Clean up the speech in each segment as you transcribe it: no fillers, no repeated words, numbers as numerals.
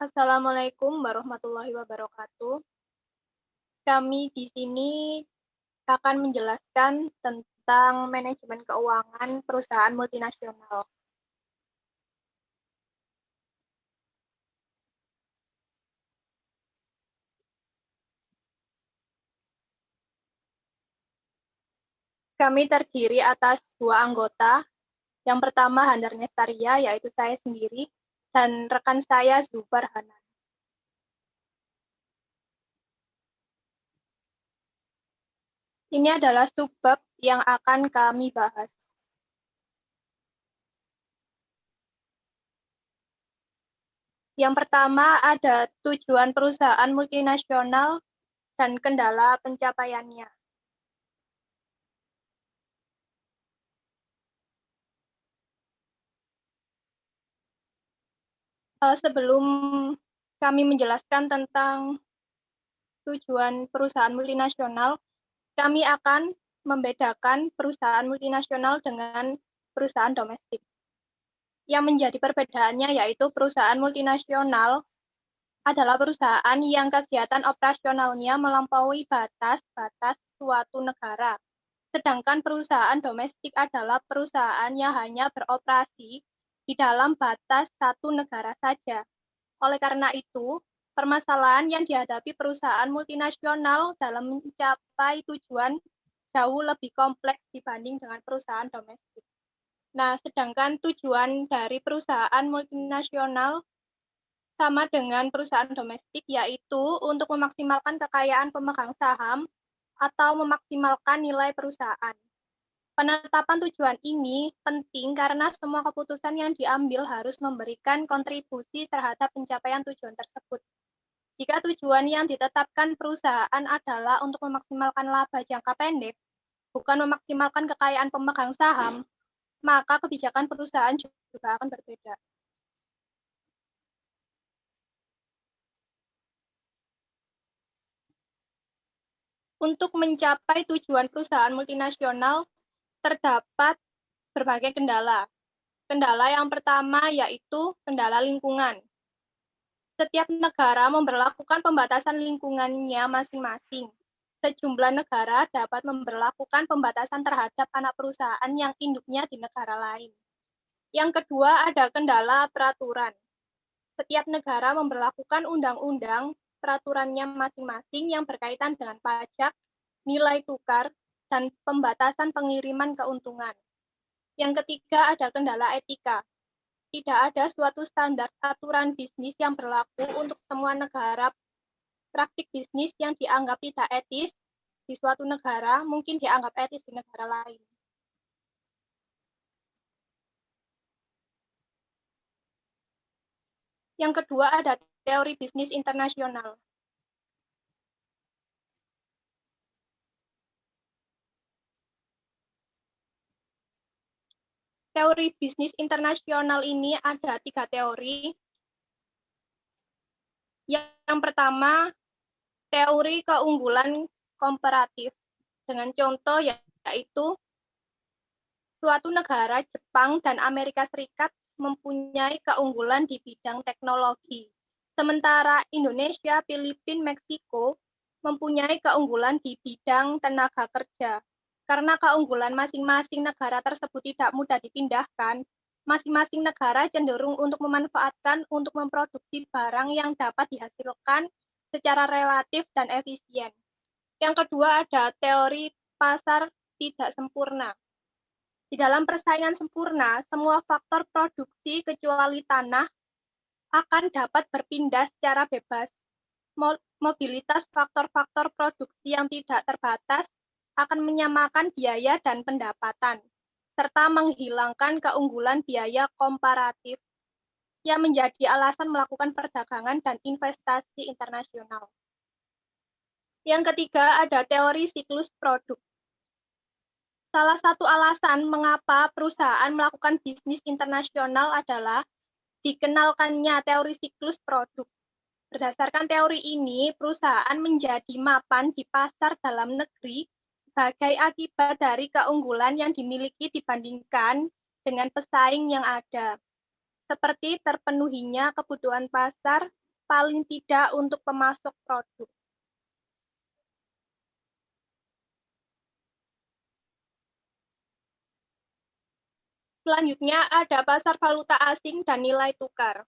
Assalamualaikum warahmatullahi wabarakatuh. Kami di sini akan menjelaskan tentang manajemen keuangan perusahaan multinasional. Kami terdiri atas dua anggota. Yang pertama Handar Nestaria, yaitu saya sendiri, dan rekan saya Zufar Hanan. Ini adalah subbab yang akan kami bahas. Yang pertama ada tujuan perusahaan multinasional dan kendala pencapaiannya. Sebelum kami menjelaskan tentang tujuan perusahaan multinasional, kami akan membedakan perusahaan multinasional dengan perusahaan domestik. Yang menjadi perbedaannya yaitu perusahaan multinasional adalah perusahaan yang kegiatan operasionalnya melampaui batas-batas suatu negara. Sedangkan perusahaan domestik adalah perusahaan yang hanya beroperasi di dalam batas satu negara saja. Oleh karena itu, permasalahan yang dihadapi perusahaan multinasional dalam mencapai tujuan jauh lebih kompleks dibanding dengan perusahaan domestik. Nah, sedangkan tujuan dari perusahaan multinasional sama dengan perusahaan domestik, yaitu untuk memaksimalkan kekayaan pemegang saham atau memaksimalkan nilai perusahaan. Penetapan tujuan ini penting karena semua keputusan yang diambil harus memberikan kontribusi terhadap pencapaian tujuan tersebut. Jika tujuan yang ditetapkan perusahaan adalah untuk memaksimalkan laba jangka pendek, bukan memaksimalkan kekayaan pemegang saham, maka kebijakan perusahaan juga akan berbeda. Untuk mencapai tujuan perusahaan multinasional, terdapat berbagai kendala. Kendala yang pertama yaitu kendala lingkungan. Setiap negara memberlakukan pembatasan lingkungannya masing-masing. Sejumlah negara dapat memberlakukan pembatasan terhadap anak perusahaan yang induknya di negara lain. Yang kedua ada kendala peraturan. Setiap negara memberlakukan undang-undang peraturannya masing-masing yang berkaitan dengan pajak, nilai tukar, dan pembatasan pengiriman keuntungan. Yang ketiga ada kendala etika. Tidak ada suatu standar aturan bisnis yang berlaku untuk semua negara. Praktik bisnis yang dianggap tidak etis di suatu negara mungkin dianggap etis di negara lain. Yang kedua ada teori bisnis internasional. Teori bisnis internasional ini ada 3 teori. Yang pertama, teori keunggulan komparatif. Dengan contoh yaitu suatu negara, Jepang dan Amerika Serikat mempunyai keunggulan di bidang teknologi. Sementara Indonesia, Filipina, Meksiko mempunyai keunggulan di bidang tenaga kerja. Karena keunggulan masing-masing negara tersebut tidak mudah dipindahkan, masing-masing negara cenderung untuk memanfaatkan untuk memproduksi barang yang dapat dihasilkan secara relatif dan efisien. Yang kedua ada teori pasar tidak sempurna. Di dalam persaingan sempurna, semua faktor produksi kecuali tanah akan dapat berpindah secara bebas. Mobilitas faktor-faktor produksi yang tidak terbatas akan menyamakan biaya dan pendapatan, serta menghilangkan keunggulan biaya komparatif yang menjadi alasan melakukan perdagangan dan investasi internasional. Yang ketiga ada teori siklus produk. Salah satu alasan mengapa perusahaan melakukan bisnis internasional adalah dikenalkannya teori siklus produk. Berdasarkan teori ini, perusahaan menjadi mapan di pasar dalam negeri sebagai akibat dari keunggulan yang dimiliki dibandingkan dengan pesaing yang ada, seperti terpenuhinya kebutuhan pasar paling tidak untuk pemasok produk. Selanjutnya ada pasar valuta asing dan nilai tukar.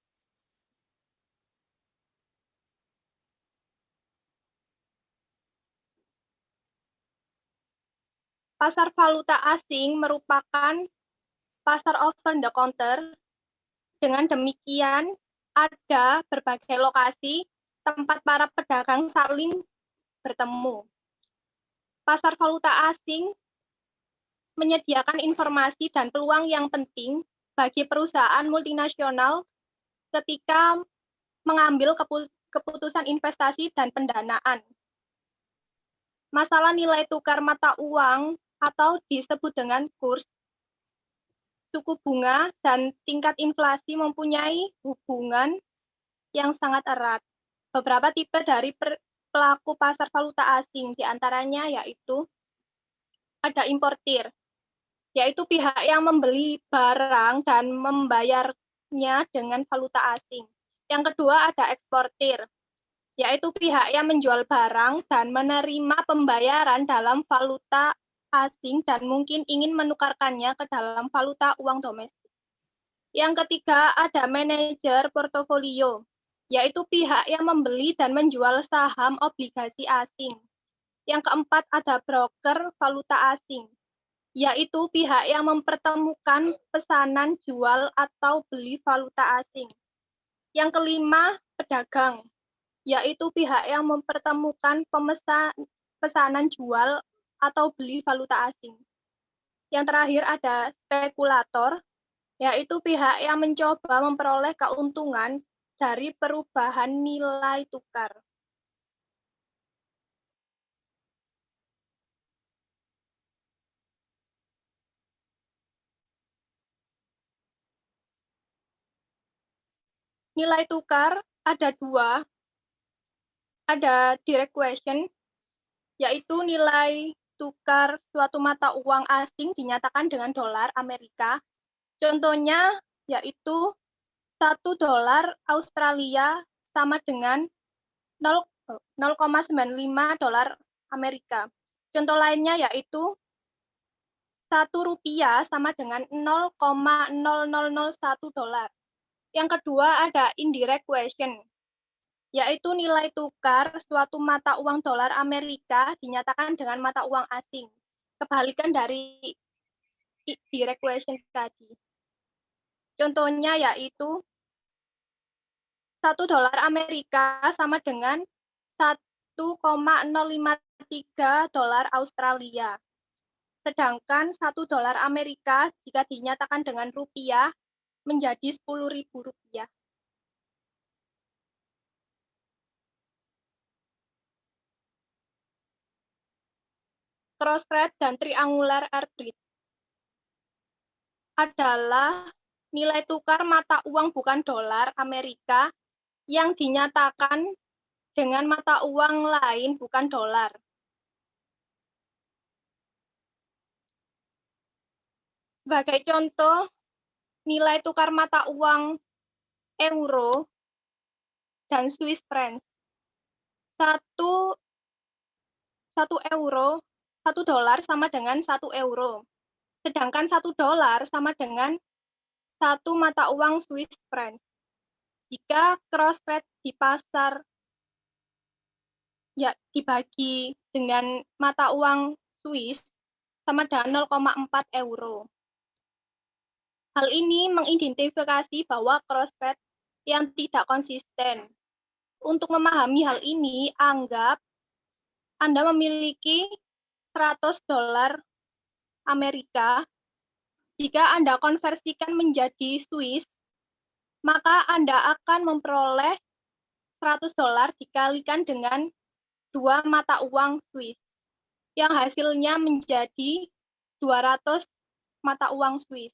Pasar valuta asing merupakan pasar over the counter. Dengan demikian, ada berbagai lokasi tempat para pedagang saling bertemu. Pasar valuta asing menyediakan informasi dan peluang yang penting bagi perusahaan multinasional ketika mengambil keputusan investasi dan pendanaan. Masalah nilai tukar mata uang atau disebut dengan kurs, suku bunga, dan tingkat inflasi mempunyai hubungan yang sangat erat. Beberapa tipe dari pelaku pasar valuta asing, diantaranya yaitu ada importir, yaitu pihak yang membeli barang dan membayarnya dengan valuta asing. Yang kedua ada eksportir, yaitu pihak yang menjual barang dan menerima pembayaran dalam valuta asing dan mungkin ingin menukarkannya ke dalam valuta uang domestik. Yang ketiga ada manajer portofolio, yaitu pihak yang membeli dan menjual saham obligasi asing. Yang keempat ada broker valuta asing, yaitu pihak yang mempertemukan pesanan jual atau beli valuta asing. Yang kelima, pedagang, yaitu pihak yang mempertemukan pesanan jual atau beli valuta asing. Yang terakhir ada spekulator, yaitu pihak yang mencoba memperoleh keuntungan dari perubahan nilai tukar. Nilai tukar ada dua, ada direct question, yaitu nilai tukar suatu mata uang asing dinyatakan dengan dolar Amerika. Contohnya yaitu 1 dolar Australia sama dengan 0,95 dolar Amerika. Contoh lainnya yaitu 1 rupiah sama dengan 0,0001 dolar. Yang kedua ada indirect question, yaitu nilai tukar suatu mata uang dolar Amerika dinyatakan dengan mata uang asing. Kebalikan dari direct question tadi. Contohnya yaitu 1 dolar Amerika sama dengan 1,053 dolar Australia. Sedangkan 1 dolar Amerika jika dinyatakan dengan rupiah menjadi 10.000 rupiah. Cross rate dan triangular arbit adalah nilai tukar mata uang bukan dolar Amerika yang dinyatakan dengan mata uang lain bukan dolar. Sebagai contoh, nilai tukar mata uang euro dan Swiss francs. 1 dolar sama dengan 1 euro. Sedangkan 1 dolar sama dengan 1 mata uang Swiss francs. Jika cross rate di pasar ya dibagi dengan mata uang Swiss sama dengan 0,4 euro. Hal ini mengidentifikasi bahwa cross rate yang tidak konsisten. Untuk memahami hal ini, anggap Anda memiliki 100 dolar Amerika. Jika Anda konversikan menjadi Swiss, maka Anda akan memperoleh 100 dolar dikalikan dengan 2 mata uang Swiss, yang hasilnya menjadi 200 mata uang Swiss.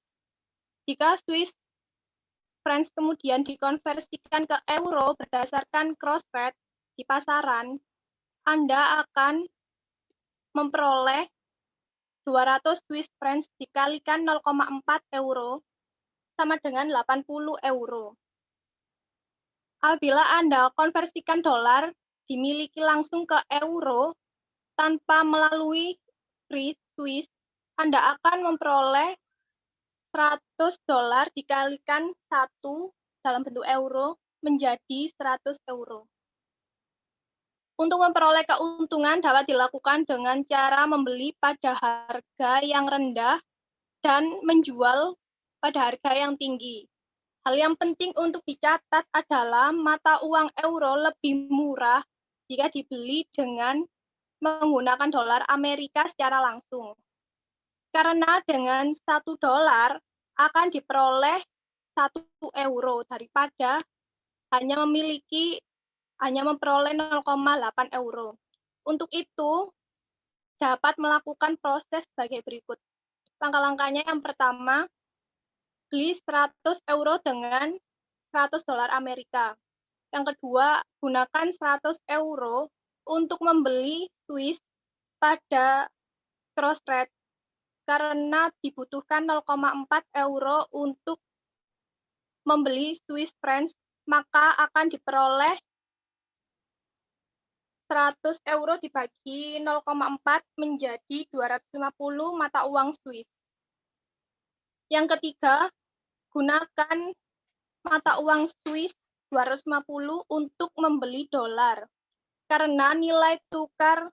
Jika Swiss francs kemudian dikonversikan ke euro berdasarkan cross rate di pasaran, Anda akan memperoleh 200 Swiss francs dikalikan 0,4 euro sama dengan 80 euro. Apabila Anda konversikan dolar dimiliki langsung ke euro tanpa melalui Swiss, Anda akan memperoleh 100 dolar dikalikan 1 dalam bentuk euro menjadi 100 euro. Untuk memperoleh keuntungan dapat dilakukan dengan cara membeli pada harga yang rendah dan menjual pada harga yang tinggi. Hal yang penting untuk dicatat adalah mata uang euro lebih murah jika dibeli dengan menggunakan dolar Amerika secara langsung. Karena dengan 1 dolar akan diperoleh 1 euro daripada hanya memperoleh 0,8 euro. Untuk itu, dapat melakukan proses sebagai berikut. Langkah-langkahnya yang pertama, beli 100 euro dengan 100 dolar Amerika. Yang kedua, gunakan 100 euro untuk membeli Swiss pada cross rate karena dibutuhkan 0,4 euro untuk membeli Swiss francs, maka akan diperoleh 100 euro dibagi 0,4 menjadi 250 mata uang Swiss. Yang ketiga, gunakan mata uang Swiss 250 untuk membeli dolar. Karena nilai tukar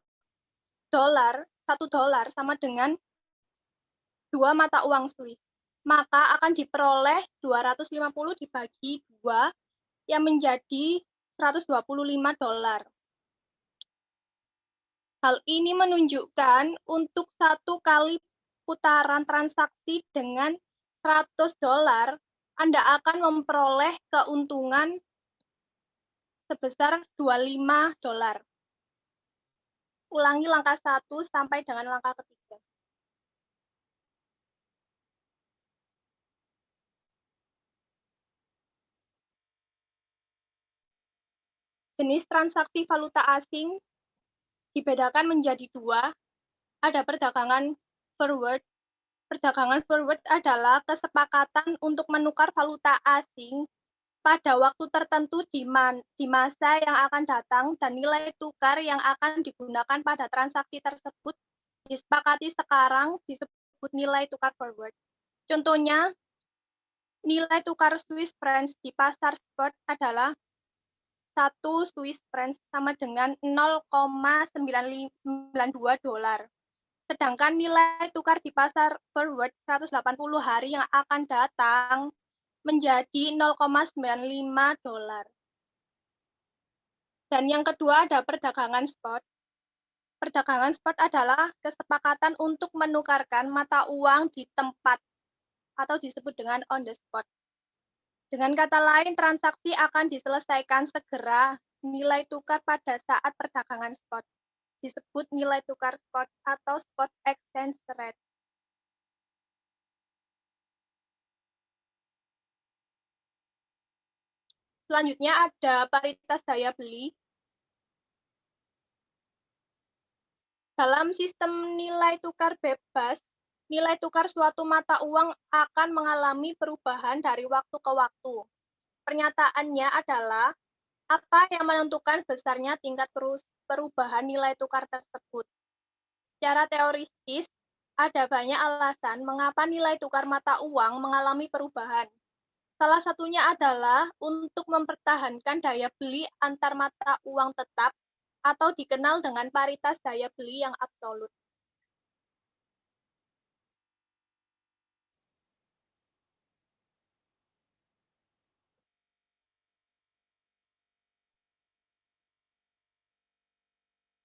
dolar, 1 dolar sama dengan 2 mata uang Swiss. Maka akan diperoleh 250 dibagi 2 yang menjadi 125 dolar. Hal ini menunjukkan untuk 1 kali putaran transaksi dengan 100 dolar, Anda akan memperoleh keuntungan sebesar 25 dolar. Ulangi langkah 1 sampai dengan langkah ketiga. Jenis transaksi valuta asing dibedakan menjadi 2, ada perdagangan forward. Perdagangan forward adalah kesepakatan untuk menukar valuta asing pada waktu tertentu di masa yang akan datang dan nilai tukar yang akan digunakan pada transaksi tersebut disepakati sekarang disebut nilai tukar forward. Contohnya, nilai tukar Swiss francs di pasar spot adalah 1 Swiss francs sama dengan 0,992 dolar. Sedangkan nilai tukar di pasar forward 180 hari yang akan datang menjadi 0,95 dolar. Dan yang kedua ada perdagangan spot. Perdagangan spot adalah kesepakatan untuk menukarkan mata uang di tempat atau disebut dengan on the spot. Dengan kata lain, transaksi akan diselesaikan segera. Nilai tukar pada saat perdagangan spot disebut nilai tukar spot atau spot exchange rate. Selanjutnya ada paritas daya beli. Dalam sistem nilai tukar bebas, nilai tukar suatu mata uang akan mengalami perubahan dari waktu ke waktu. Pernyataannya adalah apa yang menentukan besarnya tingkat perubahan nilai tukar tersebut. Secara teoritis, ada banyak alasan mengapa nilai tukar mata uang mengalami perubahan. Salah satunya adalah untuk mempertahankan daya beli antar mata uang tetap atau dikenal dengan paritas daya beli yang absolut.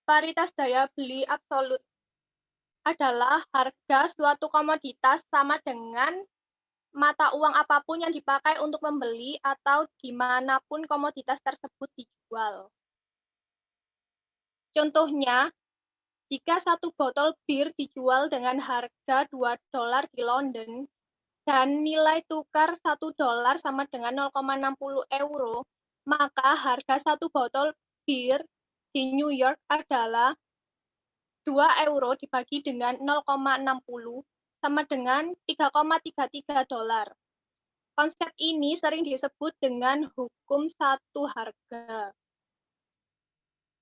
Paritas daya beli absolut adalah harga suatu komoditas sama dengan mata uang apapun yang dipakai untuk membeli atau dimanapun komoditas tersebut dijual. Contohnya, jika 1 botol bir dijual dengan harga 2 dolar di London dan nilai tukar 1 dolar sama dengan 0,60 euro, maka harga 1 botol bir di New York adalah 2 euro dibagi dengan 0,60 sama dengan 3,33 dolar. Konsep ini sering disebut dengan hukum satu harga.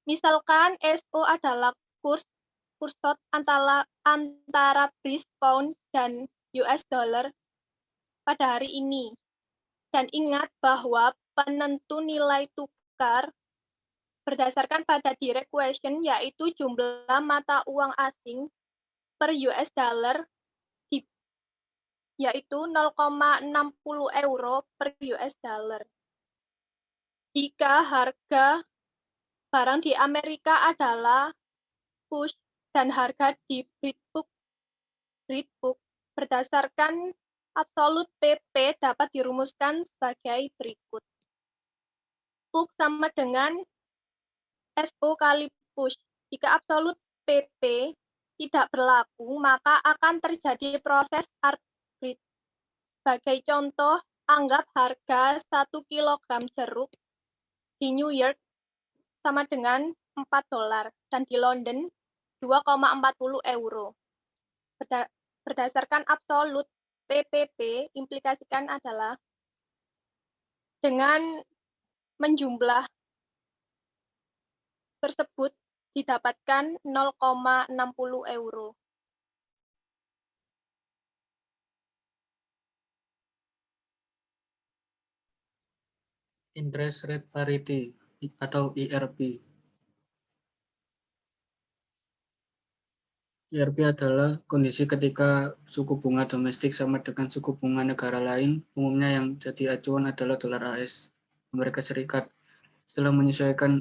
Misalkan SO adalah kursor antara British Pound dan US Dollar pada hari ini. Dan ingat bahwa penentu nilai tukar berdasarkan pada direct question, yaitu jumlah mata uang asing per US dollar, yaitu 0,60 euro per US dollar. Jika harga barang di Amerika adalah push dan harga di Britbook berdasarkan absolut PP dapat dirumuskan sebagai berikut. Book sama dengan SO kali push. Jika absolut PP tidak berlaku, maka akan terjadi proses arbitrage. Sebagai contoh, anggap harga 1 kg jeruk di New York sama dengan $4 dan di London 2,40 euro. Berdasarkan absolut PPP, implikasikan adalah dengan menjumlah tersebut didapatkan 0,60 euro. Interest rate parity atau IRP. IRP adalah kondisi ketika suku bunga domestik sama dengan suku bunga negara lain, umumnya yang jadi acuan adalah dolar AS, Amerika Serikat. Setelah menyesuaikan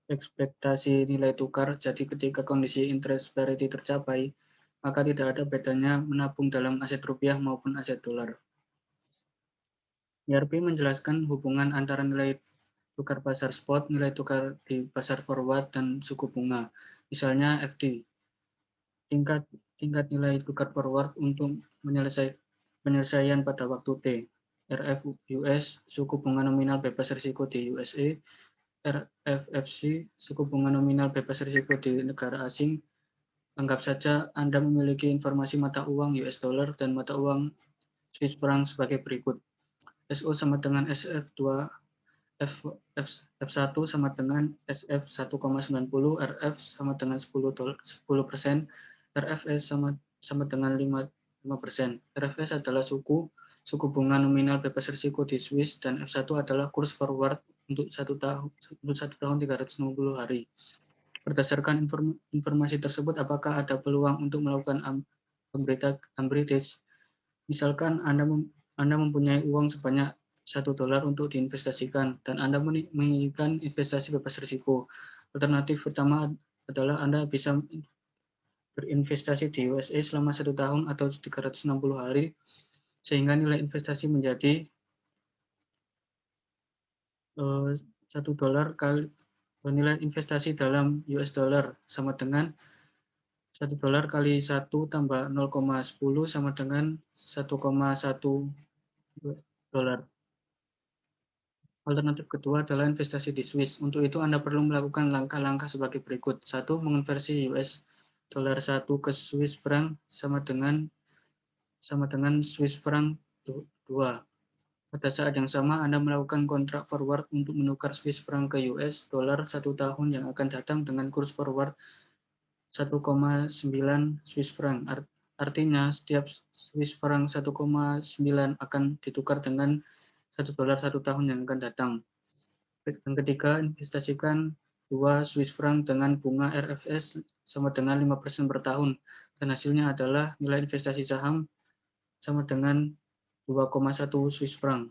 ekspektasi nilai tukar, jadi ketika kondisi interest parity tercapai, maka tidak ada bedanya menabung dalam aset rupiah maupun aset dolar. IRP menjelaskan hubungan antara nilai tukar pasar spot, nilai tukar di pasar forward, dan suku bunga. Misalnya FD, tingkat nilai tukar forward untuk penyelesaian pada waktu T, RF US, suku bunga nominal bebas risiko di USA, RFFC, suku bunga nominal bebas risiko di negara asing. Anggap saja Anda memiliki informasi mata uang US dollar dan mata uang Swiss franc sebagai berikut. SO sama dengan SF2, F1 sama dengan SF 1,90, RF sama dengan 10%, RFS sama dengan 5%. RFS adalah suku bunga nominal bebas risiko di Swiss, dan F1 adalah kurs forward untuk satu tahun 360 hari. Berdasarkan informasi tersebut, apakah ada peluang untuk melakukan arbitrage? Misalkan Anda mempunyai uang sebanyak $1 untuk diinvestasikan, dan Anda menginginkan investasi bebas risiko. Alternatif pertama adalah Anda bisa berinvestasi di USA selama 1 tahun atau 360 hari, sehingga nilai investasi menjadi $1 kali nilai investasi dalam US dollar sama dengan $1 kali 1 tambah 0,10 sama dengan 1,1 dolar. Alternatif kedua adalah investasi di Swiss. Untuk itu Anda perlu melakukan langkah-langkah sebagai berikut. 1. Mengonversi US dollar 1 ke Swiss franc sama dengan Swiss franc 2. Pada saat yang sama, Anda melakukan kontrak forward untuk menukar Swiss franc ke US dollar 1 tahun yang akan datang dengan kurs forward 1,9 Swiss franc. Artinya, setiap Swiss franc 1,9 akan ditukar dengan $1 1 tahun yang akan datang. Yang ketiga, investasikan 2 Swiss franc dengan bunga RFS sama dengan 5% per tahun, dan hasilnya adalah nilai investasi saham sama dengan 2,1 Swiss franc.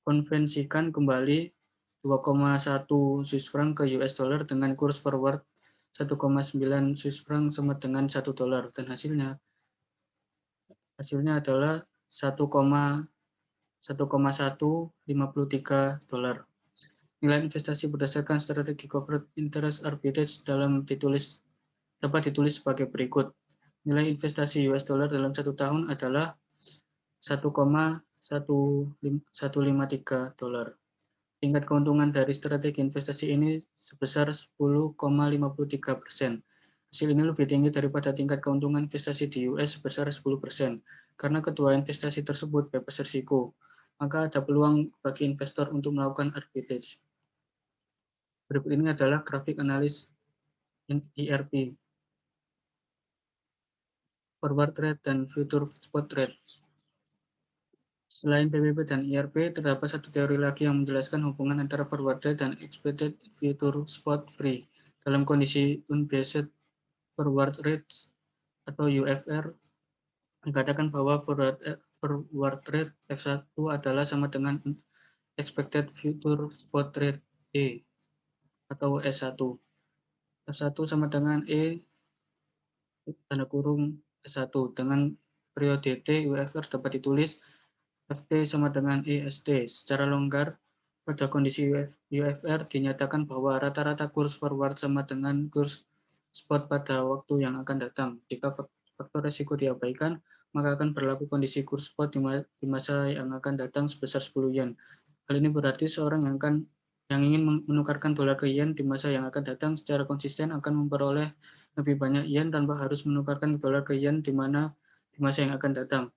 Konvensikan kembali 2,1 Swiss franc ke US dollar dengan kurs forward 1,9 Swiss franc sama dengan $1, dan hasilnya adalah 1,153 dolar. Nilai investasi berdasarkan strategi corporate interest arbitrage dapat ditulis sebagai berikut. Nilai investasi US dollar dalam 1 tahun adalah 1,153 dolar. Tingkat keuntungan dari strategi investasi ini sebesar 10,53%. Hasil ini lebih tinggi daripada tingkat keuntungan investasi di US sebesar 10%. Karena kedua investasi tersebut bebas risiko, maka ada peluang bagi investor untuk melakukan arbitrage. Berikut ini adalah grafik analis IRP, forward rate dan future spot rate. Selain PPP dan IRP, terdapat satu teori lagi yang menjelaskan hubungan antara forward rate dan expected future spot free. Dalam kondisi unbiased forward rate atau UFR, dikatakan bahwa forward rate F1 adalah sama dengan expected future spot rate E atau S1. F1 sama dengan E tanda kurung S1 dengan periode T UFR dapat ditulis FT sama dengan EST. Secara longgar, pada kondisi UFR dinyatakan bahwa rata-rata kurs forward sama dengan kurs spot pada waktu yang akan datang. Jika faktor risiko diabaikan, maka akan berlaku kondisi kurs spot di masa yang akan datang sebesar 10 yen. Hal ini berarti seorang yang ingin menukarkan dolar ke yen di masa yang akan datang secara konsisten akan memperoleh lebih banyak yen tanpa harus menukarkan dolar ke yen di masa yang akan datang.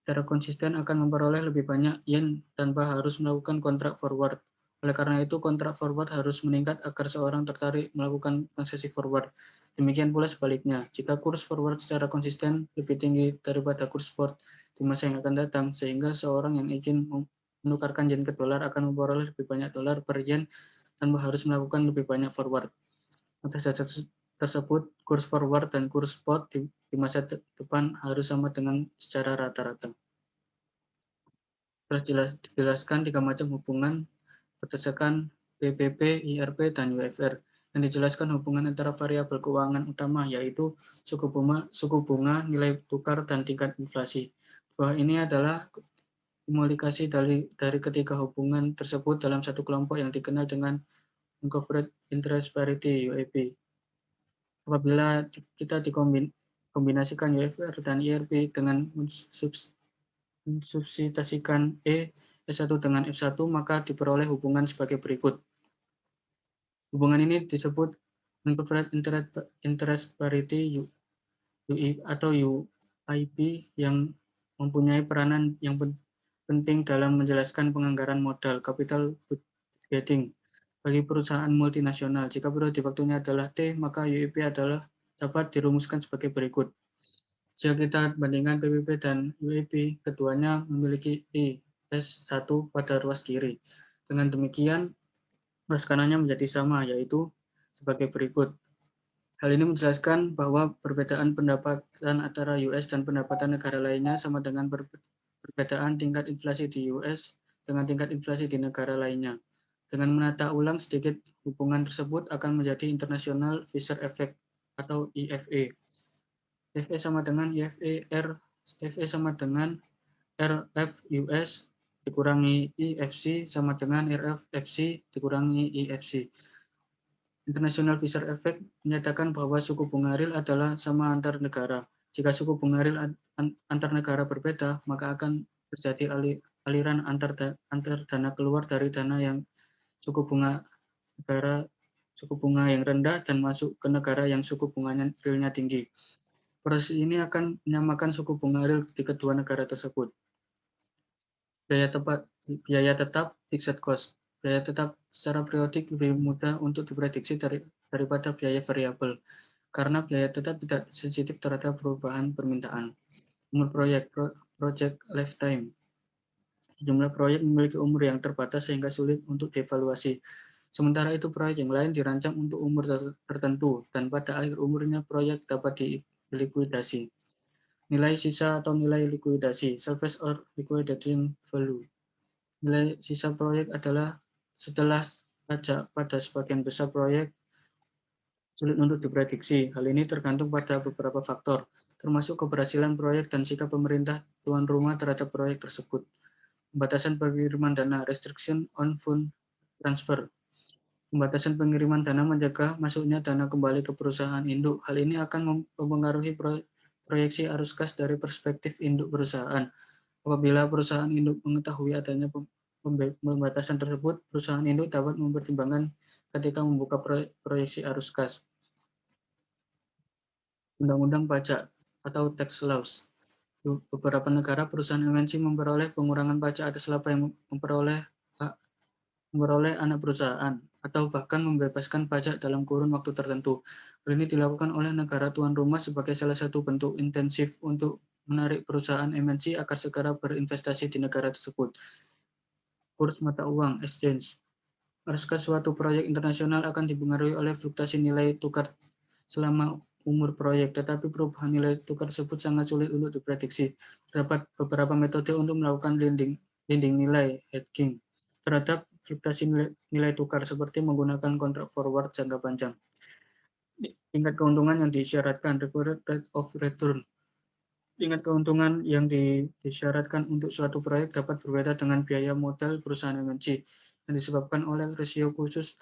Secara konsisten akan memperoleh lebih banyak yen tanpa harus melakukan kontrak forward. Oleh karena itu, kontrak forward harus meningkat agar seorang tertarik melakukan transaksi forward. Demikian pula sebaliknya, jika kurs forward secara konsisten lebih tinggi daripada kurs spot di masa yang akan datang, sehingga seorang yang ingin menukarkan yen ke dolar akan memperoleh lebih banyak dolar per yen tanpa harus melakukan lebih banyak forward. Atas dasar tersebut, kurs forward dan kurs spot di masa depan harus sama dengan secara rata-rata. Telah dijelaskan 3 macam hubungan berdasarkan PPP, IRP, dan UFR. Yang dijelaskan hubungan antara variabel keuangan utama yaitu suku bunga, nilai tukar, dan tingkat inflasi. Bahwa ini adalah komunikasi dari ketiga hubungan tersebut dalam satu kelompok yang dikenal dengan Uncovered Interest Parity (UIP). Apabila kita dikombinasikan UFR dan IRP dengan mensubstitusikan S1 dengan F1, maka diperoleh hubungan sebagai berikut. Hubungan ini disebut Uncovered Interest Parity UI atau UIP yang mempunyai peranan yang penting dalam menjelaskan penganggaran modal capital budgeting bagi perusahaan multinasional. Jika periode waktunya adalah T, maka UIP dapat dirumuskan sebagai berikut. Jika kita bandingkan PPP dan UIP, keduanya memiliki I S1 pada ruas kiri. Dengan demikian, ruas kanannya menjadi sama, yaitu sebagai berikut. Hal ini menjelaskan bahwa perbedaan pendapatan antara US dan pendapatan negara lainnya sama dengan perbedaan tingkat inflasi di US dengan tingkat inflasi di negara lainnya. Dengan menata ulang sedikit, hubungan tersebut akan menjadi International Fisher Effect atau IFE. FE sama dengan IFE FE sama dengan RF US dikurangi IFC sama dengan RF FC dikurangi IFC. International Fisher Effect menyatakan bahwa suku bunga real adalah sama antar negara. Jika suku bunga real antar negara berbeda, maka akan terjadi aliran antar dana keluar dari dana yang suku bunga yang rendah dan masuk ke negara yang suku bunganya realnya tinggi. Proses ini akan menyamakan suku bunga real di kedua negara tersebut. Biaya tetap fixed cost. Biaya tetap secara periodik lebih mudah untuk diprediksi daripada biaya variabel, karena biaya tetap tidak sensitif terhadap perubahan permintaan. Umur project lifetime. Jumlah proyek memiliki umur yang terbatas sehingga sulit untuk dievaluasi. Sementara itu proyek yang lain dirancang untuk umur tertentu dan pada akhir umurnya proyek dapat dilikuidasi. Nilai sisa atau nilai likuidasi, salvage or liquidation value. Nilai sisa proyek adalah setelah pajak pada sebagian besar proyek sulit untuk diprediksi. Hal ini tergantung pada beberapa faktor, termasuk keberhasilan proyek dan sikap pemerintah tuan rumah terhadap proyek tersebut. Pembatasan pengiriman dana, restriction on fund transfer. Pembatasan pengiriman dana menjaga masuknya dana kembali ke perusahaan induk. Hal ini akan mempengaruhi proyeksi arus kas dari perspektif induk perusahaan. Apabila perusahaan induk mengetahui adanya pembatasan tersebut, perusahaan induk dapat mempertimbangkan ketika membuka proyeksi arus kas. undang-undang pajak atau tax laws. Beberapa negara perusahaan MNC memperoleh pengurangan pajak atas laba yang memperoleh anak perusahaan atau bahkan membebaskan pajak dalam kurun waktu tertentu. Hal ini dilakukan oleh negara tuan rumah sebagai salah satu bentuk intensif untuk menarik perusahaan MNC agar segera berinvestasi di negara tersebut. Kurs mata uang exchange. Haruskah suatu proyek internasional akan dipengaruhi oleh fluktuasi nilai tukar selama umur proyek, tetapi perubahan nilai tukar tersebut sangat sulit untuk diprediksi. Terdapat beberapa metode untuk melakukan lending nilai hedging terhadap fluktuasi nilai tukar seperti menggunakan kontrak forward jangka panjang. Tingkat keuntungan yang disyaratkan, required rate of return. Tingkat keuntungan yang disyaratkan untuk suatu proyek dapat berbeda dengan biaya modal perusahaan MNC yang disebabkan oleh rasio khusus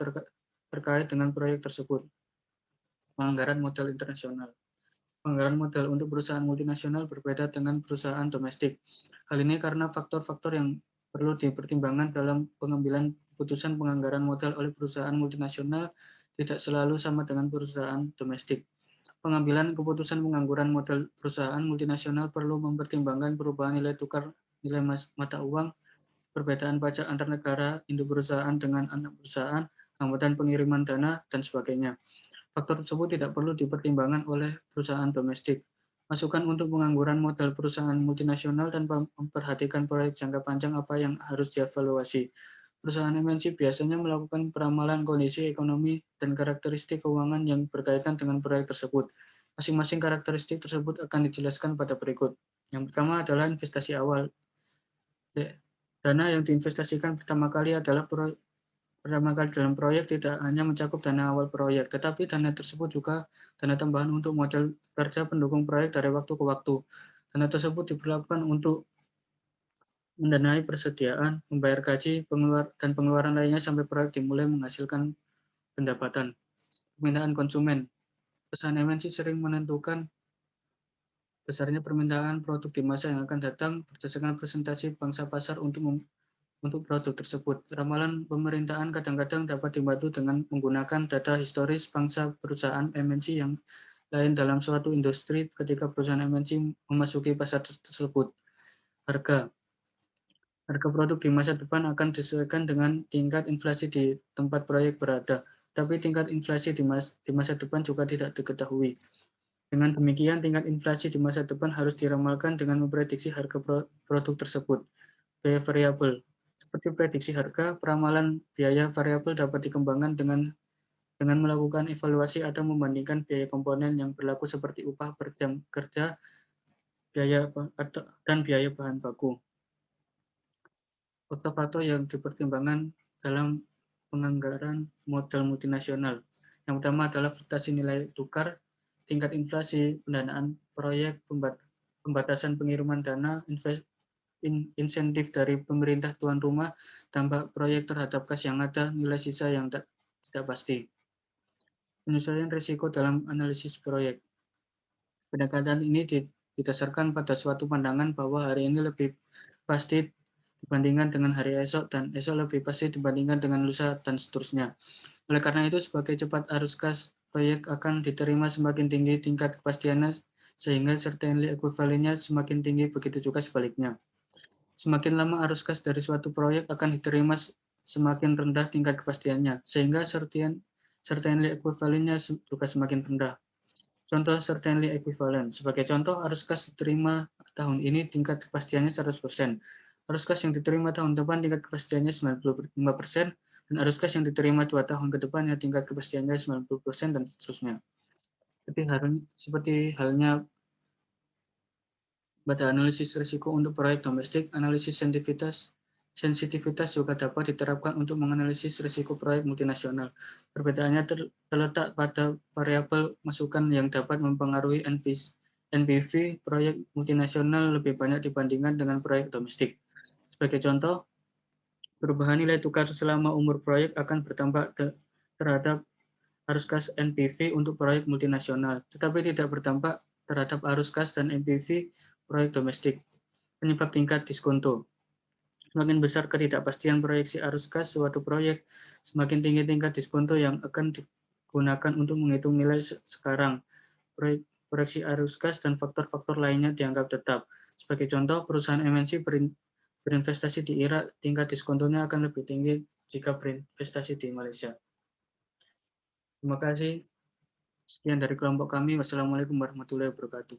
terkait dengan proyek tersebut. Penganggaran modal internasional. Penganggaran modal untuk perusahaan multinasional berbeda dengan perusahaan domestik. Hal ini karena faktor-faktor yang perlu dipertimbangkan dalam pengambilan keputusan penganggaran modal oleh perusahaan multinasional tidak selalu sama dengan perusahaan domestik. Pengambilan keputusan pengangguran modal perusahaan multinasional perlu mempertimbangkan perubahan nilai tukar nilai mata uang, perbedaan pajak antar negara, induk perusahaan dengan anak perusahaan, hambatan pengiriman dana, dan sebagainya. Faktor tersebut tidak perlu dipertimbangkan oleh perusahaan domestik. Masukan untuk pengangguran modal perusahaan multinasional dan memperhatikan proyek jangka panjang apa yang harus dievaluasi. Perusahaan MNC biasanya melakukan peramalan kondisi ekonomi dan karakteristik keuangan yang berkaitan dengan proyek tersebut. Masing-masing karakteristik tersebut akan dijelaskan pada berikut. Yang pertama adalah investasi awal. Dana yang diinvestasikan pertama kali dalam proyek tidak hanya mencakup dana awal proyek, tetapi dana tersebut juga dana tambahan untuk modal kerja pendukung proyek dari waktu ke waktu. Dana tersebut diperlakukan untuk mendanai persediaan, membayar gaji, dan pengeluaran lainnya sampai proyek dimulai menghasilkan pendapatan. Permintaan konsumen. Perusahaan MNC sering menentukan besarnya permintaan produk di masa yang akan datang berdasarkan presentasi pangsa pasar untuk produk tersebut. Ramalan pemerintahan kadang-kadang dapat dibantu dengan menggunakan data historis pangsa perusahaan MNC yang lain dalam suatu industri ketika perusahaan MNC memasuki pasar tersebut. Harga produk di masa depan akan disesuaikan dengan tingkat inflasi di tempat proyek berada, tapi tingkat inflasi di masa depan juga tidak diketahui. Dengan demikian, tingkat inflasi di masa depan harus diramalkan dengan memprediksi harga produk tersebut. Biaya variabel. Seperti prediksi harga, peramalan biaya variabel dapat dikembangkan dengan melakukan evaluasi atau membandingkan biaya komponen yang berlaku seperti upah per jam kerja, dan biaya bahan baku. Faktor-faktor yang dipertimbangkan dalam penganggaran modal multinasional. Yang pertama adalah fluktuasi nilai tukar, tingkat inflasi, pendanaan proyek, pembatasan pengiriman dana, insentif dari pemerintah tuan rumah, dampak proyek terhadap kas yang ada, nilai sisa yang tidak pasti. Penyesuaian risiko dalam analisis proyek. Pendekatan ini didasarkan pada suatu pandangan bahwa hari ini lebih pasti dibandingkan dengan hari esok, dan esok lebih pasti dibandingkan dengan lusa, dan seterusnya. Oleh karena itu, sebagai cepat arus kas proyek akan diterima semakin tinggi tingkat kepastiannya, sehingga certainty equivalentnya semakin tinggi, begitu juga sebaliknya. Semakin lama arus kas dari suatu proyek akan diterima semakin rendah tingkat kepastiannya, sehingga certainty equivalentnya juga semakin rendah. Contoh certainty equivalent. Sebagai contoh, arus kas diterima tahun ini tingkat kepastiannya 100%. Arus kas yang diterima tahun depan tingkat kepastiannya 95%, dan arus kas yang diterima 2 tahun ke depannya tingkat kepastiannya 90%, dan seterusnya. Seperti halnya pada analisis risiko untuk proyek domestik, analisis sensitivitas juga dapat diterapkan untuk menganalisis risiko proyek multinasional. Perbedaannya terletak pada variabel masukan yang dapat mempengaruhi NPV proyek multinasional lebih banyak dibandingkan dengan proyek domestik. Sebagai contoh, perubahan nilai tukar selama umur proyek akan berdampak terhadap arus kas NPV untuk proyek multinasional, tetapi tidak berdampak terhadap arus kas dan NPV proyek domestik. Penyebab tingkat diskonto. Semakin besar ketidakpastian proyeksi arus kas suatu proyek, semakin tinggi tingkat diskonto yang akan digunakan untuk menghitung nilai sekarang. koreksi arus gas, dan faktor-faktor lainnya dianggap tetap. Sebagai contoh, perusahaan MNC berinvestasi di Irak, tingkat diskontonya akan lebih tinggi jika berinvestasi di Malaysia. Terima kasih. Sekian dari kelompok kami. Wassalamualaikum warahmatullahi wabarakatuh.